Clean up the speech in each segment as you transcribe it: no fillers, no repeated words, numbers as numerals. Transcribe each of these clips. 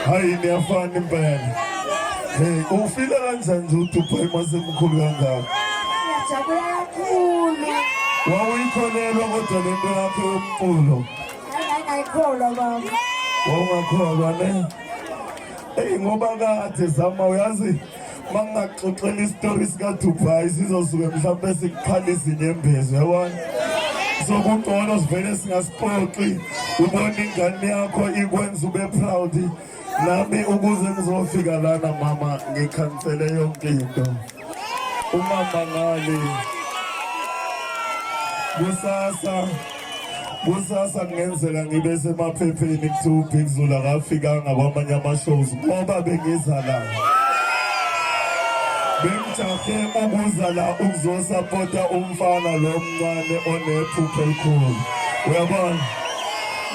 Hayi niyafana impela. Hey, ufika kanjani nje uDubai masemkhulu kangaka? Ngiyajabula kakhulu. Wawuyikholelwa kodwa lento yakhe yomculo. Ayikholwa baba. Wawungakholwa ne? Hey, ngoba kade zama uyazi mangaxoxela isitori sika Dubai sizosuke mhlawumbe sikukhalisa inyembezo yabona. Sokungcono sivele singasixoxi ubona ingane yakho ikwenza ube proud. Nami ukuze ngizofika lana mama ngikhansele yonke into. Umama ngali kusasa ngenzeka ngibe semaphepheni kuthiwa uBig Zulu akafikanga kwamanye ama-shows ngoba bengiza la. Bengijahe ukuza la ukuzosapota umfana lo mncane onephupho elikhulu. Uyabona?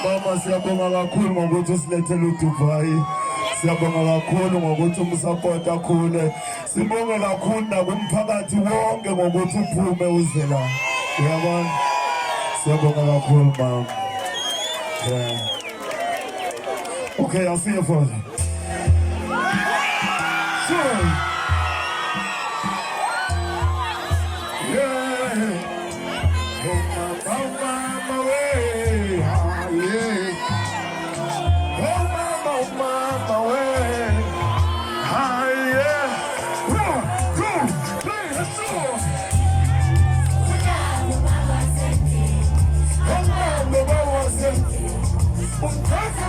Mama siyabonga kakhulu ngokuthi usilethele uDubai. Siyabonga kakhulu ngokuthi umsupport akhule. Sibonge kakhulu nakumphakathi wonke ngokuthi uphume uze la. Uyabona? Siyabonga kakhulu mama. Yeah. Okay, I'll see you further. Sure. Ungaza